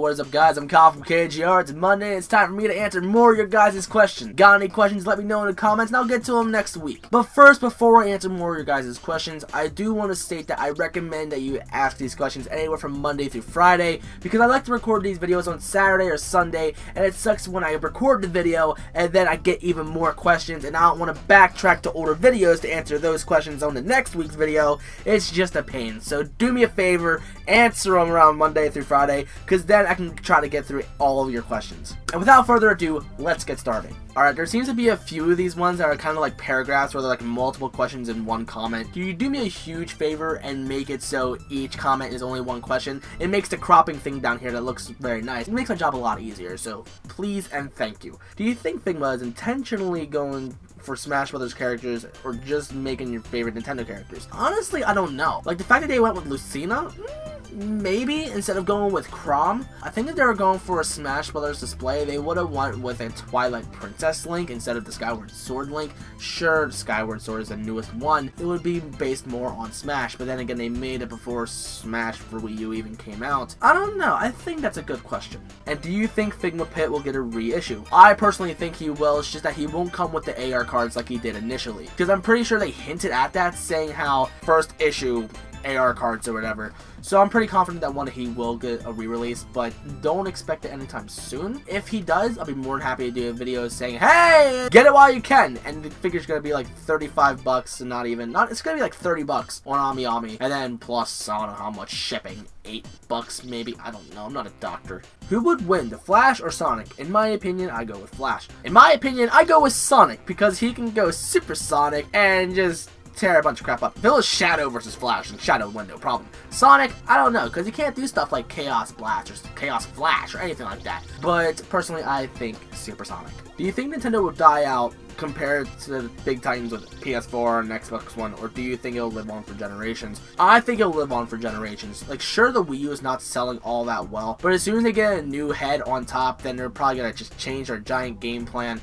what is up, guys? I'm Kyle from KGR. It's Monday. It's time for me to answer more of your guys' questions. Got any questions? Let me know in the comments and I'll get to them next week. But first, before I answer more of your guys' questions, I do want to state that I recommend that you ask these questions anywhere from Monday through Friday, because I like to record these videos on Saturday or Sunday, and it sucks when I record the video and then I get even more questions and I don't want to backtrack to older videos to answer those questions on the next week's video. It's just a pain. So do me a favor, answer them around Monday through Friday, because then I can try to get through all of your questions. And without further ado, let's get started. Alright, there seems to be a few of these ones that are kind of like paragraphs where they're like multiple questions in one comment. Can you do me a huge favor and make it so each comment is only one question? It makes the cropping thing down here that looks very nice. It makes my job a lot easier, so please and thank you. Do you think Figma is intentionally going for Smash Brothers characters or just making your favorite Nintendo characters? Honestly, I don't know. Like the fact that they went with Lucina? Maybe, instead of going with Chrom. I think if they were going for a Smash Brothers display, they would have went with a Twilight Princess Link instead of the Skyward Sword Link. Sure, Skyward Sword is the newest one. It would be based more on Smash, but then again, they made it before Smash for Wii U even came out. I don't know. I think that's a good question. And do you think Figma Pit will get a reissue? I personally think he will. It's just that he won't come with the AR cards like he did initially, because I'm pretty sure they hinted at that, saying how first issue AR cards or whatever. So I'm pretty confident that he will get a re-release, but don't expect it anytime soon. If he does, I'll be more than happy to do a video saying, hey, get it while you can. And the figure's gonna be like 35 bucks, and it's gonna be like 30 bucks on AmiAmi, and then plus I don't know how much shipping, 8 bucks maybe. I don't know. I'm not a doctor. Who would win, the Flash or Sonic? In my opinion, I go with Flash. In my opinion, I go with Sonic because he can go supersonic and just tear a bunch of crap up. If it was Shadow versus Flash, and Shadow would win, no problem. Sonic, I don't know, because he can't do stuff like Chaos Blast or Chaos Flash or anything like that. But personally, I think Supersonic. Do you think Nintendo will die out compared to the big titans with PS4 and Xbox One, or do you think it'll live on for generations? I think it'll live on for generations. Like, sure, the Wii U is not selling all that well, but as soon as they get a new head on top, then they're probably gonna just change their giant game plan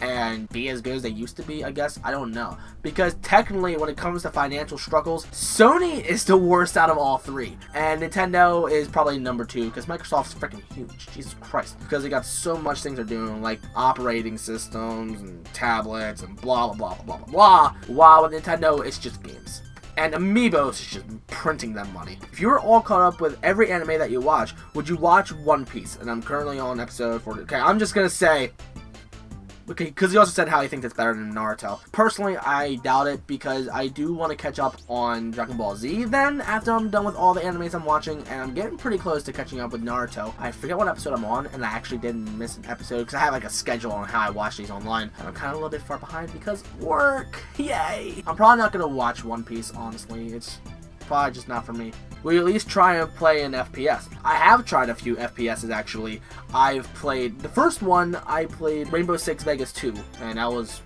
and be as good as they used to be, I guess. I don't know. Because technically, when it comes to financial struggles, Sony is the worst out of all three. And Nintendo is probably number 2, because Microsoft's freaking huge. Jesus Christ. Because they got so much things they're doing, like operating systems and tablets and blah, blah, blah, blah, blah, blah. While with Nintendo, it's just games. And Amiibos is just printing them money. If you were all caught up with every anime that you watch, would you watch One Piece? And I'm currently on episode 40. Okay, I'm just gonna say, okay, because he also said how he thinks it's better than Naruto. Personally, I doubt it, because I do want to catch up on Dragon Ball Z then, after I'm done with all the animes I'm watching, and I'm getting pretty close to catching up with Naruto. I forget what episode I'm on, and I actually didn't miss an episode, because I have like a schedule on how I watch these online, and I'm kind of a little bit far behind because work. Yay! I'm probably not going to watch One Piece, honestly. It's probably just not for me. Will you at least try and play an FPS? I have tried a few FPSs actually. I've played, the first one, I played Rainbow Six Vegas 2, and that was,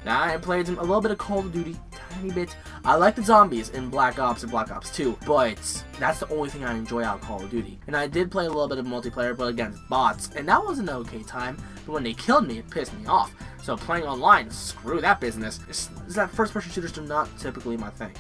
Now I played a little bit of Call of Duty, tiny bit. I like the zombies in Black Ops and Black Ops 2, but that's the only thing I enjoy out of Call of Duty. And I did play a little bit of multiplayer, but against bots, and that was an okay time, but when they killed me, it pissed me off. So playing online, screw that business. Is that first-person shooters are not typically my thing.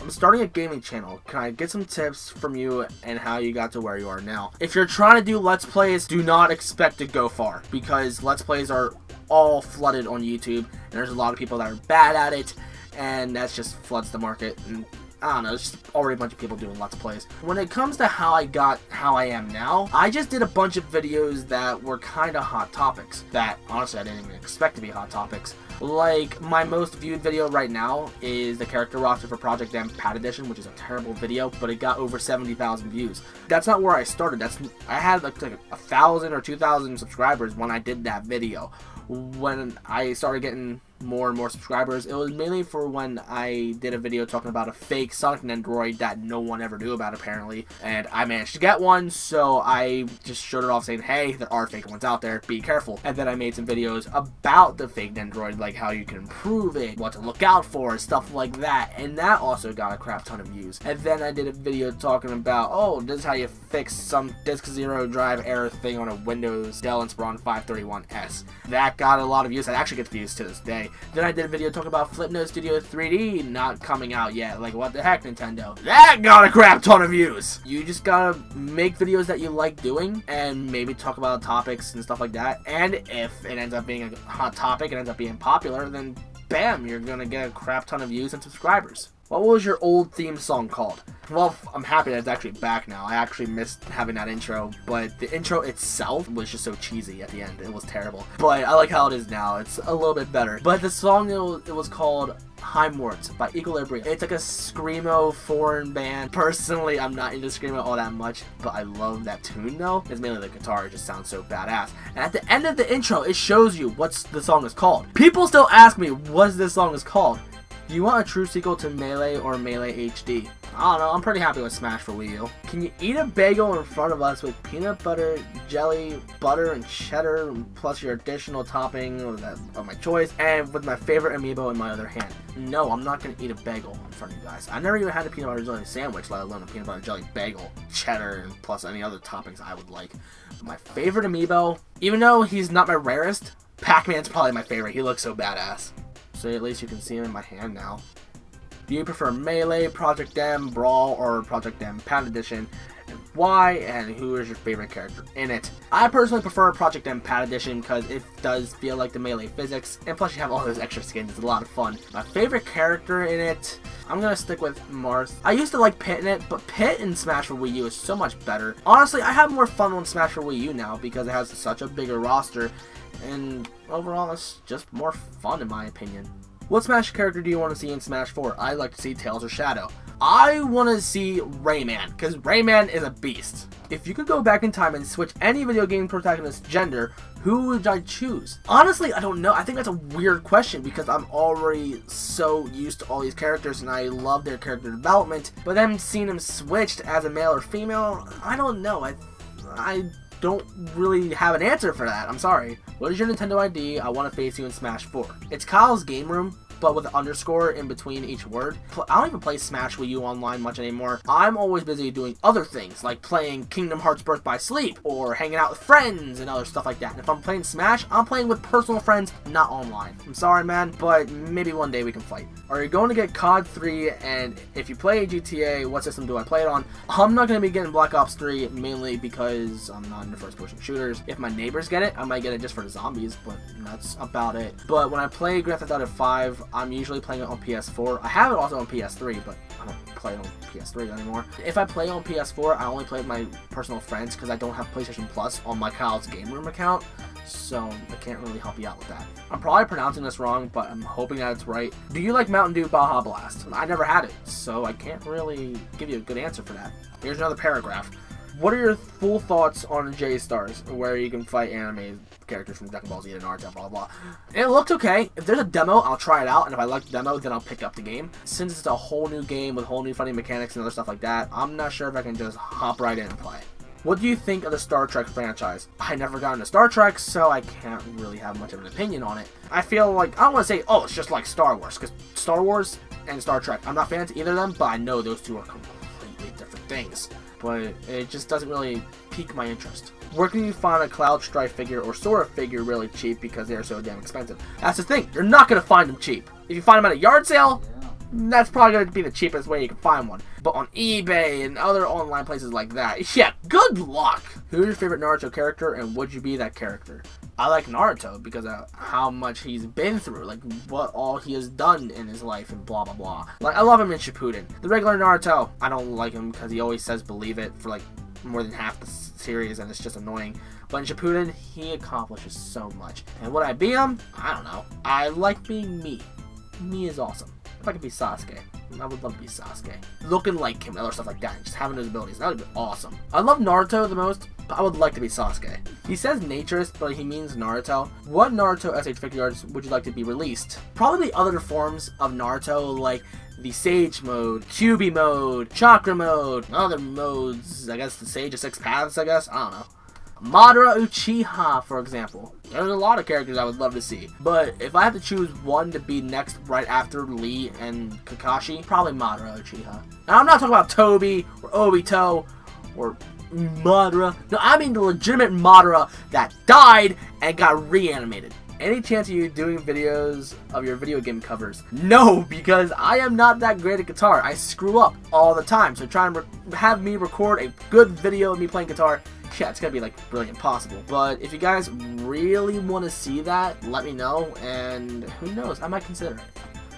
I'm starting a gaming channel. Can I get some tips from you and how you got to where you are now? If you're trying to do Let's Plays, do not expect to go far, because Let's Plays are all flooded on YouTube, and there's a lot of people that are bad at it, and that just floods the market, and I don't know, it's just already a bunch of people doing Let's Plays. When it comes to how I got how I am now, I just did a bunch of videos that were kind of hot topics, that honestly I didn't even expect to be hot topics. Like, my most viewed video right now is the character roster for Project M Pat Edition, which is a terrible video, but it got over 70,000 views. That's not where I started. I had like 1,000 or 2,000 subscribers when I did that video. When I started getting more and more subscribers, it was mainly for when I did a video talking about a fake Sonic Nendoroid that no one ever knew about apparently, and I managed to get one, so I just showed it off saying, hey, there are fake ones out there, be careful. And then I made some videos about the fake Nendoroid, like how you can improve it, what to look out for, stuff like that, and that also got a crap ton of views. And then I did a video talking about, oh, this is how you fix some disk zero drive error thing on a Windows Dell Inspiron 531S. That got a lot of views. That actually gets views to this day. Then I did a video talking about Flipnote Studio 3D not coming out yet. Like, what the heck, Nintendo? That got a crap ton of views! You just gotta make videos that you like doing, and maybe talk about topics and stuff like that. And if it ends up being a hot topic and ends up being popular, then bam, you're gonna get a crap ton of views and subscribers. What was your old theme song called? Well, I'm happy that it's actually back now. I actually missed having that intro, but the intro itself was just so cheesy at the end. It was terrible. But I like how it is now. It's a little bit better. But the song, it was called Heimwarts by Equilibrium. It's like a screamo foreign band. Personally, I'm not into screamo all that much, but I love that tune though. It's mainly the guitar. It just sounds so badass. And at the end of the intro, it shows you what the song is called. People still ask me what this song is called. Do you want a true sequel to Melee or Melee HD? I don't know, I'm pretty happy with Smash for Wii U. Can you eat a bagel in front of us with peanut butter, jelly, butter, and cheddar, plus your additional topping of my choice, and with my favorite amiibo in my other hand? No, I'm not going to eat a bagel in front of you guys. I never even had a peanut butter jelly sandwich, let alone a peanut butter jelly bagel, cheddar, and plus any other toppings I would like. But my favorite amiibo, even though he's not my rarest, Pac-Man's probably my favorite. He looks so badass. So at least you can see him in my hand now. Do you prefer Melee, Project M, Brawl, or Project M Pad Edition? And why? And who is your favorite character in it? I personally prefer Project M Pad Edition because it does feel like the Melee physics, and plus you have all those extra skins. It's a lot of fun. My favorite character in it, I'm gonna stick with Marth. I used to like Pit in it, but Pit in Smash for Wii U is so much better. Honestly, I have more fun on Smash for Wii U now because it has such a bigger roster. And overall, it's just more fun in my opinion. What Smash character do you want to see in Smash 4? I'd like to see Tails or Shadow. I want to see Rayman, because Rayman is a beast. If you could go back in time and switch any video game protagonist's gender, who would I choose? Honestly, I don't know. I think that's a weird question because I'm already so used to all these characters and I love their character development. But then seeing them switched as a male or female, I don't know. I don't really have an answer for that. I'm sorry. What is your Nintendo ID? I want to face you in Smash 4. It's Kyle's Game Room, but with an underscore in between each word. I don't even play Smash Wii U online much anymore. I'm always busy doing other things, like playing Kingdom Hearts Birth by Sleep, or hanging out with friends and other stuff like that. And if I'm playing Smash, I'm playing with personal friends, not online. I'm sorry, man, but maybe one day we can fight. Are you going to get COD 3, and if you play GTA, what system do I play it on? I'm not going to be getting Black Ops 3, mainly because I'm not into first-person shooters. If my neighbors get it, I might get it just for the zombies, but that's about it. But when I play Grand Theft Auto 5, I'm usually playing it on PS4. I have it also on PS3, but I don't play it on PS3 anymore. If I play on PS4, I only play with my personal friends because I don't have PlayStation Plus on my Kyle's Game Room account, so I can't really help you out with that. I'm probably pronouncing this wrong, but I'm hoping that it's right. Do you like Mountain Dew Baja Blast? I never had it, so I can't really give you a good answer for that. Here's another paragraph. What are your full thoughts on JStars, where you can fight anime characters from Dragon Ball Z and Naruto, blah, blah, blah? It looked okay. If there's a demo, I'll try it out, and if I like the demo, then I'll pick up the game. Since it's a whole new game with whole new funny mechanics and other stuff like that, I'm not sure if I can just hop right in and play. What do you think of the Star Trek franchise? I never got into Star Trek, so I can't really have much of an opinion on it. I feel like, I don't want to say, oh, it's just like Star Wars, because Star Wars and Star Trek, I'm not fans of either of them, but I know those two are completely different things. But it just doesn't really pique my interest. Where can you find a Cloud Strife figure or Sora figure really cheap because they are so damn expensive? That's the thing, you're not going to find them cheap. If you find them at a yard sale, that's probably going to be the cheapest way you can find one. But on eBay and other online places like that, yeah, good luck! Who's your favorite Naruto character and would you be that character? I like Naruto because of how much he's been through, like what all he has done in his life and blah blah blah. Like, I love him in Shippuden. The regular Naruto, I don't like him because he always says believe it for like more than half the series and it's just annoying. But in Shippuden, he accomplishes so much. And would I be him? I don't know. I like being me. Me is awesome. If I could be Sasuke, I would love to be Sasuke. Looking like him and other stuff like that, and just having those abilities, that would be awesome. I love Naruto the most, but I would like to be Sasuke. He says naturist, but he means Naruto. What Naruto SH Figures would you like to be released? Probably the other forms of Naruto, like the Sage mode, Kyuubi mode, Chakra mode, other modes, I guess the Sage of 6 Paths, I guess, I don't know. Madara Uchiha, for example. There's a lot of characters I would love to see. But if I have to choose one to be next right after Lee and Kakashi, probably Madara Uchiha. Now, I'm not talking about Tobi or Obito or Madara. No, I mean the legitimate Madara that died and got reanimated. Any chance of you doing videos of your video game covers? No, because I am not that great at guitar. I screw up all the time. So trying to have me record a good video of me playing guitar, yeah, it's gonna be like really impossible. But if you guys really want to see that, let me know, and who knows, I might consider it.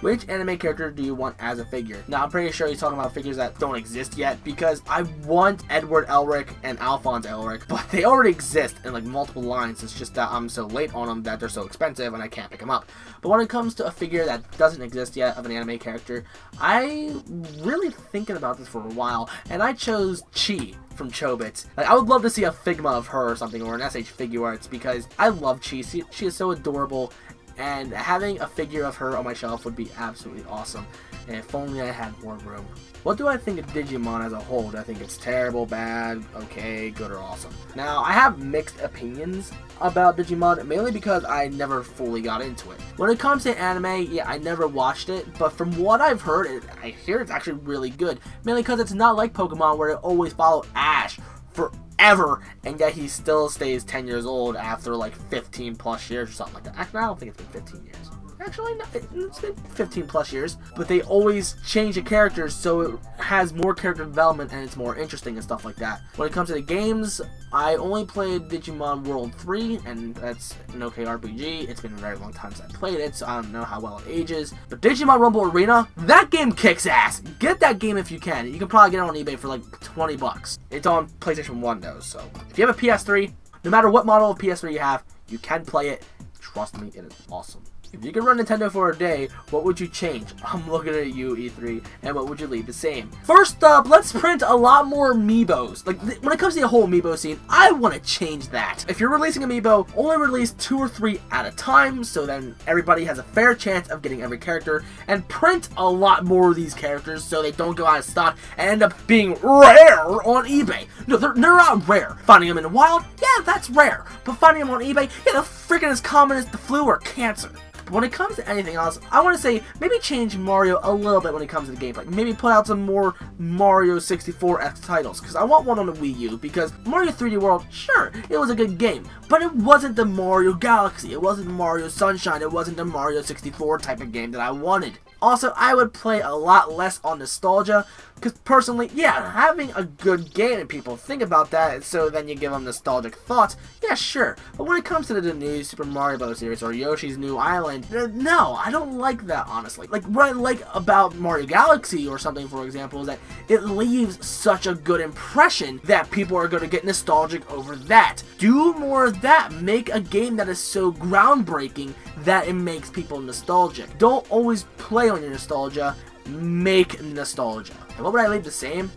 Which anime character do you want as a figure? Now, I'm pretty sure he's talking about figures that don't exist yet, because I want Edward Elric and Alphonse Elric, but they already exist in like multiple lines. It's just that I'm so late on them that they're so expensive and I can't pick them up. But when it comes to a figure that doesn't exist yet of an anime character, I really thinking about this for a while, and I chose Chi from Chobits. Like, I would love to see a Figma of her or something, or an SH Figures, because I love Chi. She is so adorable. And having a figure of her on my shelf would be absolutely awesome. And if only I had more room. What do I think of Digimon as a whole? Do I think it's terrible, bad, okay, good, or awesome? Now, I have mixed opinions about Digimon, mainly because I never fully got into it. When it comes to anime, yeah, I never watched it, but from what I've heard, I hear it's actually really good. Mainly because it's not like Pokemon, where it always follow Ash forever, and yet he still stays 10 years old after like 15 plus years or something like that. Actually, I don't think it's been 15 years. Actually, no, it's been 15 plus years, but they always change the characters so it has more character development and it's more interesting and stuff like that. When it comes to the games, I only played Digimon World 3, and that's an okay RPG. It's been a very long time since I played it, so I don't know how well it ages. But Digimon Rumble Arena, that game kicks ass! Get that game if you can. You can probably get it on eBay for like 20 bucks. It's on PlayStation 1 though, so if you have a PS3, no matter what model of PS3 you have, you can play it. Trust me, it is awesome. If you could run Nintendo for a day, what would you change? I'm looking at you, E3, and what would you leave the same? First up, let's print a lot more amiibos. Like, when it comes to the whole amiibo scene, I want to change that. If you're releasing amiibo, only release 2 or 3 at a time, so then everybody has a fair chance of getting every character, and print a lot more of these characters so they don't go out of stock and end up being rare on eBay. No, they're not rare. Finding them in the wild, yeah, that's rare. But finding them on eBay, yeah, they're freaking as common as the flu or cancer. When it comes to anything else, I want to say maybe change Mario a little bit when it comes to the gameplay. Maybe put out some more Mario 64-esque titles, because I want one on the Wii U, because Mario 3D World, sure, it was a good game, but it wasn't the Mario Galaxy, it wasn't Mario Sunshine, it wasn't the Mario 64 type of game that I wanted. Also, I would play a lot less on nostalgia, because personally, yeah, having a good game and people think about that, so then you give them nostalgic thoughts, yeah, sure. But when it comes to the new Super Mario Bros. Series or Yoshi's New Island, no, I don't like that, honestly. Like, what I like about Mario Galaxy or something, for example, is that it leaves such a good impression that people are going to get nostalgic over that. Do more of that. Make a game that is so groundbreaking that it makes people nostalgic. Don't always play on your nostalgia, make nostalgia. And what would I leave the same?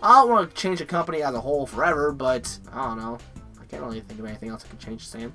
I don't want to change the company as a whole forever, but I don't know. I can't really think of anything else I could change the same.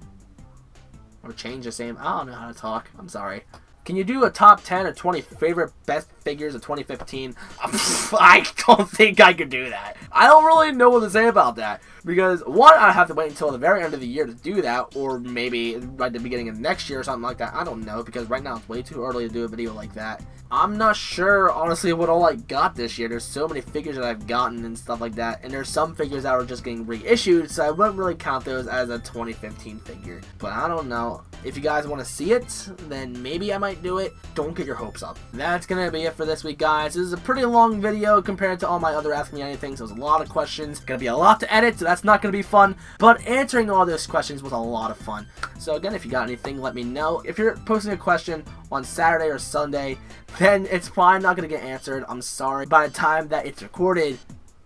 Or change the same. I don't know how to talk. I'm sorry. Can you do a top 10 or 20 favorite best figures of 2015? I don't think I could do that. I don't really know what to say about that. Because, one, I have to wait until the very end of the year to do that. Or maybe right at the beginning of next year or something like that. I don't know. Because right now it's way too early to do a video like that. I'm not sure, honestly, what all I got this year. There's so many figures that I've gotten and stuff like that. And there's some figures that are just getting reissued. So I wouldn't really count those as a 2015 figure. But I don't know. If you guys want to see it, then maybe I might do it. Don't get your hopes up. That's going to be it for this week, guys. This is a pretty long video compared to all my other Ask Me Anything, so there's a lot of questions. Going to be a lot to edit, so that's not going to be fun. But answering all those questions was a lot of fun. So again, if you got anything, let me know. If you're posting a question on Saturday or Sunday, then it's probably not going to get answered. I'm sorry. By the time that it's recorded,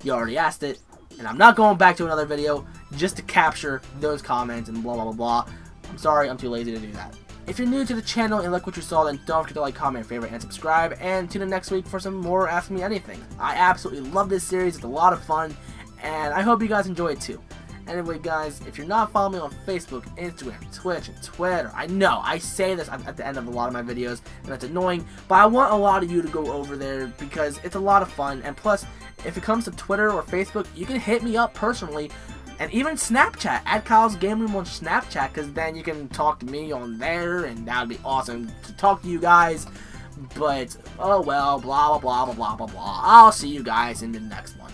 you already asked it. And I'm not going back to another video just to capture those comments and blah, blah, blah, blah. I'm sorry, I'm too lazy to do that. If you're new to the channel and like what you saw, then don't forget to like, comment, favorite, and subscribe. And tune in next week for some more Ask Me Anything. I absolutely love this series. It's a lot of fun. And I hope you guys enjoy it too. Anyway, guys, if you're not following me on Facebook, Instagram, Twitch, and Twitter, I know, I say this at the end of a lot of my videos, and it's annoying, but I want a lot of you to go over there because it's a lot of fun. And plus, if it comes to Twitter or Facebook, you can hit me up personally. And even Snapchat, add Kyle's Game Room on Snapchat, because then you can talk to me on there, and that would be awesome to talk to you guys. But, oh well, blah, blah, blah, blah, blah, blah, blah. I'll see you guys in the next one.